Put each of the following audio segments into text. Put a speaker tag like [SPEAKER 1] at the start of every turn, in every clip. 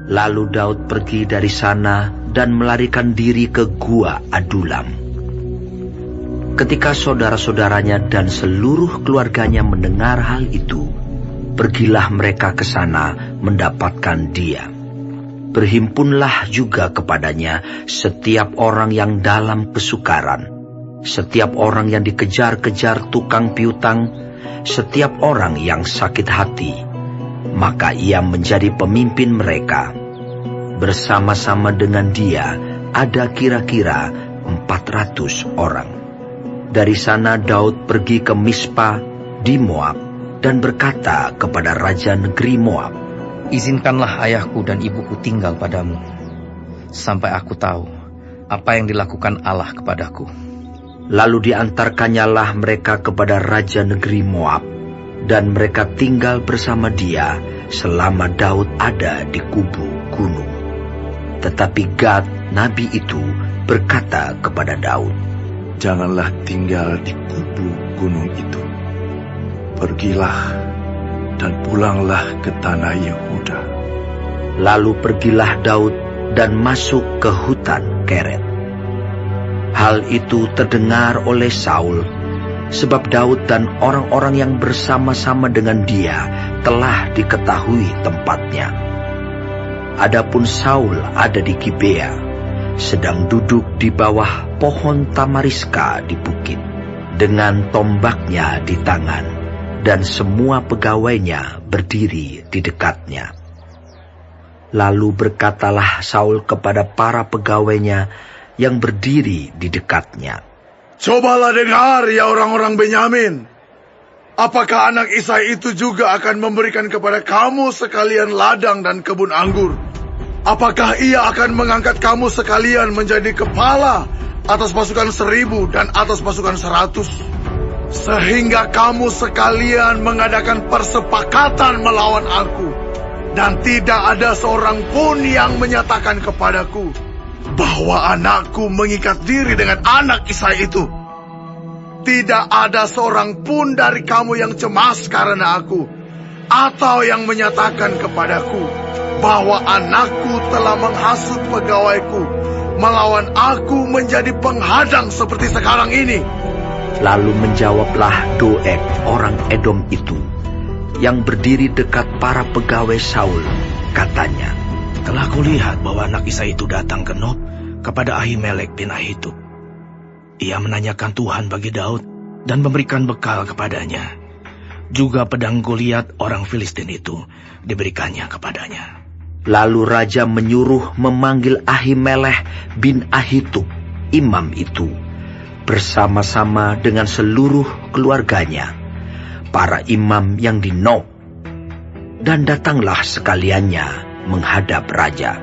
[SPEAKER 1] Lalu Daud pergi dari sana dan melarikan diri ke Gua Adulam. Ketika saudara-saudaranya dan seluruh keluarganya mendengar hal itu, pergilah mereka ke sana mendapatkan dia. Berhimpunlah juga kepadanya setiap orang yang dalam kesukaran, setiap orang yang dikejar-kejar tukang piutang, setiap orang yang sakit hati. Maka ia menjadi pemimpin mereka. Bersama-sama dengan dia ada kira-kira 400 orang. Dari sana Daud pergi ke Mispa di Moab dan berkata kepada raja negeri Moab,
[SPEAKER 2] "Izinkanlah ayahku dan ibuku tinggal padamu, sampai aku tahu apa yang dilakukan Allah kepadaku."
[SPEAKER 1] Lalu diantarkannyalah mereka kepada raja negeri Moab, dan mereka tinggal bersama dia selama Daud ada di kubu gunung. Tetapi Gad, nabi itu, berkata kepada Daud,
[SPEAKER 3] "Janganlah tinggal di kubu gunung itu. Pergilah dan pulanglah ke tanah Yehuda."
[SPEAKER 1] Lalu pergilah Daud dan masuk ke hutan Keret. Hal itu terdengar oleh Saul, sebab Daud dan orang-orang yang bersama-sama dengan dia telah diketahui tempatnya. Adapun Saul ada di Gibea, sedang duduk di bawah pohon tamariska di bukit, dengan tombaknya di tangan, dan semua pegawainya berdiri di dekatnya. Lalu berkatalah Saul kepada para pegawainya yang berdiri di dekatnya,
[SPEAKER 3] "Cobalah dengar, ya orang-orang Benyamin. Apakah anak Isai itu juga akan memberikan kepada kamu sekalian ladang dan kebun anggur? Apakah ia akan mengangkat kamu sekalian menjadi kepala atas pasukan 1000 dan atas pasukan 100? Sehingga kamu sekalian mengadakan persepakatan melawan aku, dan tidak ada seorang pun yang menyatakan kepadaku bahwa anakku mengikat diri dengan anak Isai itu. Tidak ada seorang pun dari kamu yang cemas karena aku, atau yang menyatakan kepadaku bahwa anakku telah menghasut pegawaiku melawan aku menjadi penghadang seperti sekarang ini."
[SPEAKER 1] Lalu menjawablah Doeg orang Edom itu, yang berdiri dekat para pegawai Saul, katanya,
[SPEAKER 4] "Telah kulihat bahwa anak Isai itu datang ke Nob kepada Ahimelek bin Ahitub. Ia menanyakan Tuhan bagi Daud dan memberikan bekal kepadanya. Juga pedang Goliat orang Filistin itu diberikannya kepadanya."
[SPEAKER 1] Lalu raja menyuruh memanggil Ahimelek bin Ahitub, imam itu, bersama-sama dengan seluruh keluarganya, para imam yang di Nob. Dan datanglah sekaliannya menghadap raja.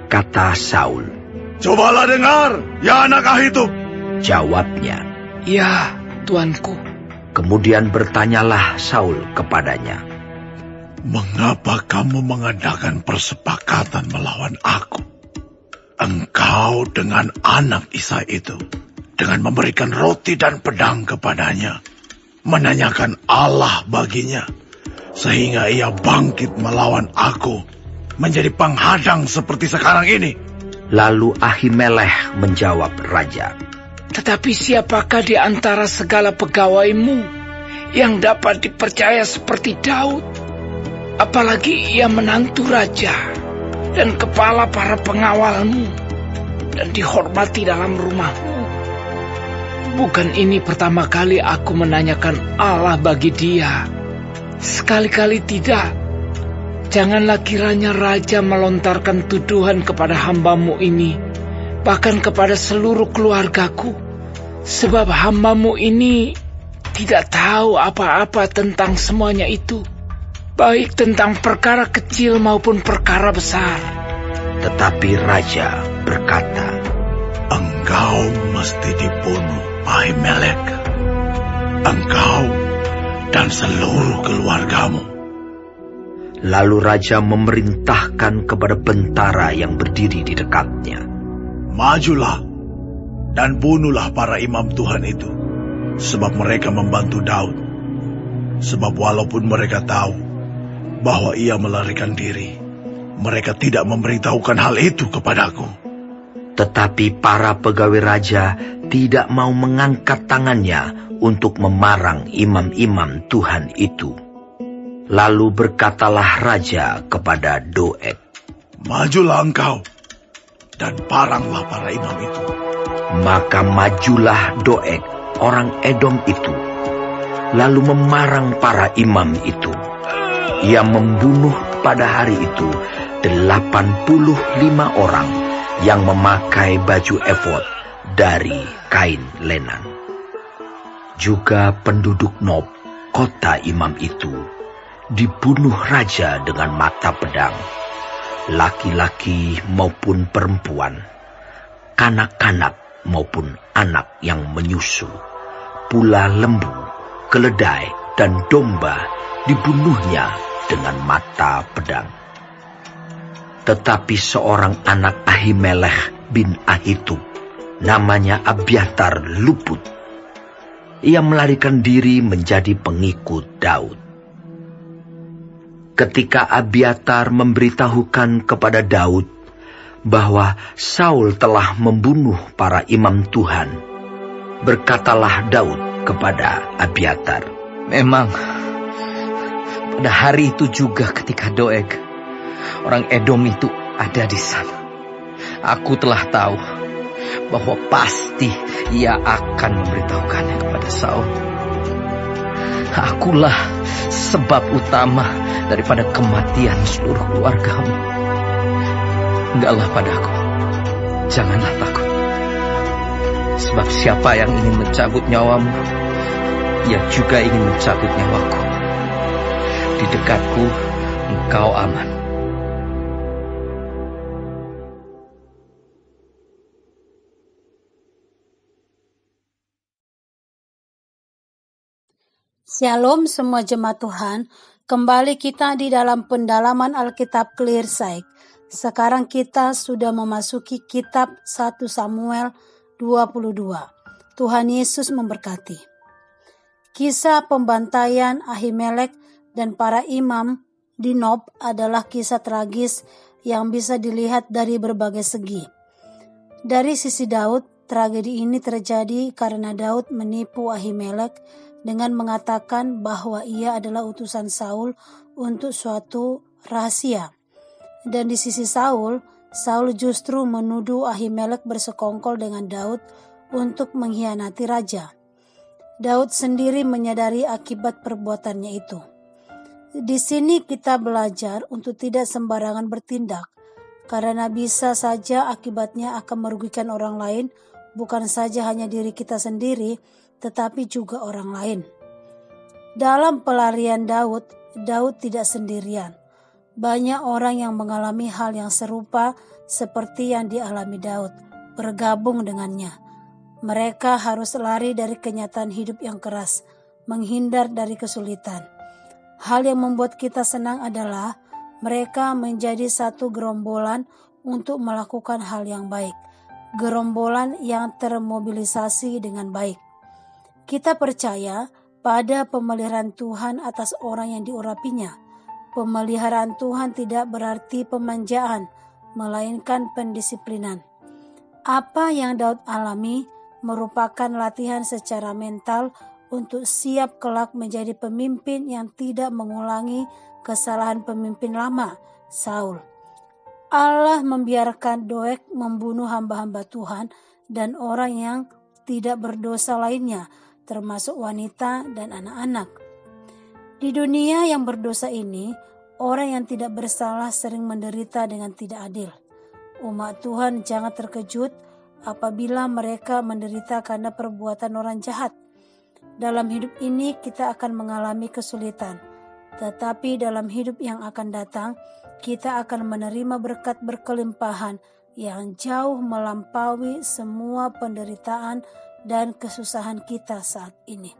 [SPEAKER 1] Kata Saul,
[SPEAKER 3] "Cobalah dengar, ya anak Ahitub."
[SPEAKER 1] Jawabnya,
[SPEAKER 5] "Ya, tuanku."
[SPEAKER 1] Kemudian bertanyalah Saul kepadanya,
[SPEAKER 3] "Mengapa kamu mengadakan persepakatan melawan aku? Engkau dengan anak Isai itu, dengan memberikan roti dan pedang kepadanya, menanyakan Allah baginya, sehingga ia bangkit melawan aku, menjadi penghadang seperti sekarang ini."
[SPEAKER 1] Lalu Ahimelek menjawab raja,
[SPEAKER 5] "Tetapi siapakah di antara segala pegawaimu yang dapat dipercaya seperti Daud? Apalagi ia menantu raja dan kepala para pengawalmu dan dihormati dalam rumahmu. Bukan ini pertama kali aku menanyakan Allah bagi dia. Sekali-kali tidak. Janganlah kiranya raja melontarkan tuduhan kepada hambamu ini, bahkan kepada seluruh keluargaku, sebab hambamu ini tidak tahu apa-apa tentang semuanya itu, baik tentang perkara kecil maupun perkara besar."
[SPEAKER 1] Tetapi raja berkata,
[SPEAKER 3] "Engkau mesti dibunuh, Ahimelek. Engkau dan seluruh keluargamu."
[SPEAKER 1] Lalu raja memerintahkan kepada bentara yang berdiri di dekatnya,
[SPEAKER 3] "Majulah dan bunuhlah para imam Tuhan itu, sebab mereka membantu Daud. Sebab walaupun mereka tahu bahwa ia melarikan diri, Mereka tidak memberitahukan hal itu kepadaku.
[SPEAKER 1] Tetapi para pegawai raja tidak mau mengangkat tangannya untuk memarang imam-imam Tuhan itu. Lalu berkatalah raja kepada Doeg,
[SPEAKER 3] "Majulah engkau, dan paranglah para imam itu."
[SPEAKER 1] Maka majulah Doeg, orang Edom itu, lalu memarang para imam itu. Ia membunuh pada hari itu 85 orang yang memakai baju efod dari kain lenan. Juga penduduk Nob, kota imam itu, dibunuh raja dengan mata pedang, laki-laki maupun perempuan, kanak-kanak maupun anak yang menyusu, pula lembu, keledai, dan domba dibunuhnya dengan mata pedang. Tetapi seorang anak Ahimelech bin Ahitub, namanya Abiatar, luput. Ia melarikan diri menjadi pengikut Daud. Ketika Abiatar memberitahukan kepada Daud bahwa Saul telah membunuh para imam Tuhan, berkatalah Daud kepada Abiatar,
[SPEAKER 2] Memang pada hari itu juga ketika Doeg, orang Edom itu ada di sana, aku telah tahu bahwa pasti ia akan memberitahukannya kepada Saul. Akulah sebab utama daripada kematian seluruh keluargamu. Enggaklah padaku, janganlah takut. Sebab siapa yang ingin mencabut nyawamu, ia juga ingin mencabut nyawaku. Di dekatku engkau aman.
[SPEAKER 6] Shalom semua jemaat Tuhan, kembali kita di dalam pendalaman Alkitab Clearsight. Sekarang kita sudah memasuki kitab 1 Samuel 22. Tuhan Yesus memberkati. Kisah pembantaian Ahimelek dan para imam di Nob adalah kisah tragis yang bisa dilihat dari berbagai segi. Dari sisi Daud, tragedi ini terjadi karena Daud menipu Ahimelek dengan mengatakan bahwa ia adalah utusan Saul untuk suatu rahasia. Dan di sisi Saul justru menuduh Ahimelek bersekongkol dengan Daud untuk mengkhianati raja. Daud sendiri menyadari akibat perbuatannya itu. Di sini kita belajar untuk tidak sembarangan bertindak, karena bisa saja akibatnya akan merugikan orang lain, bukan saja hanya diri kita sendiri, tetapi juga orang lain. Dalam pelarian Daud tidak sendirian. Banyak orang yang mengalami hal yang serupa seperti yang dialami Daud, bergabung dengannya. Mereka harus lari dari kenyataan hidup yang keras, menghindar dari kesulitan. Hal yang membuat kita senang adalah mereka menjadi satu gerombolan untuk melakukan hal yang baik, gerombolan yang termobilisasi dengan baik. Kita percaya pada pemeliharaan Tuhan atas orang yang diurapinya. Pemeliharaan Tuhan tidak berarti pemanjaan, melainkan pendisiplinan. Apa yang Daud alami merupakan latihan secara mental untuk siap kelak menjadi pemimpin yang tidak mengulangi kesalahan pemimpin lama, Saul. Allah membiarkan Doeg membunuh hamba-hamba Tuhan dan orang yang tidak berdosa lainnya, termasuk wanita dan anak-anak. Di dunia yang berdosa ini, orang yang tidak bersalah sering menderita dengan tidak adil. Umat Tuhan jangan terkejut apabila mereka menderita karena perbuatan orang jahat. Dalam hidup ini kita akan mengalami kesulitan, tetapi dalam hidup yang akan datang, kita akan menerima berkat berkelimpahan yang jauh melampaui semua penderitaan dan kesusahan kita saat ini.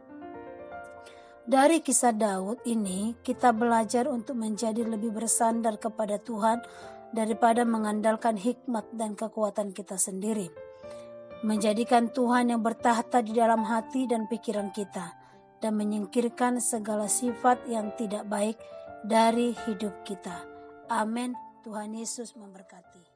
[SPEAKER 6] Dari kisah Daud ini, kita belajar untuk menjadi lebih bersandar kepada Tuhan daripada mengandalkan hikmat dan kekuatan kita sendiri. Menjadikan Tuhan yang bertahta di dalam hati dan pikiran kita, dan menyingkirkan segala sifat yang tidak baik dari hidup kita. Amin. Tuhan Yesus memberkati.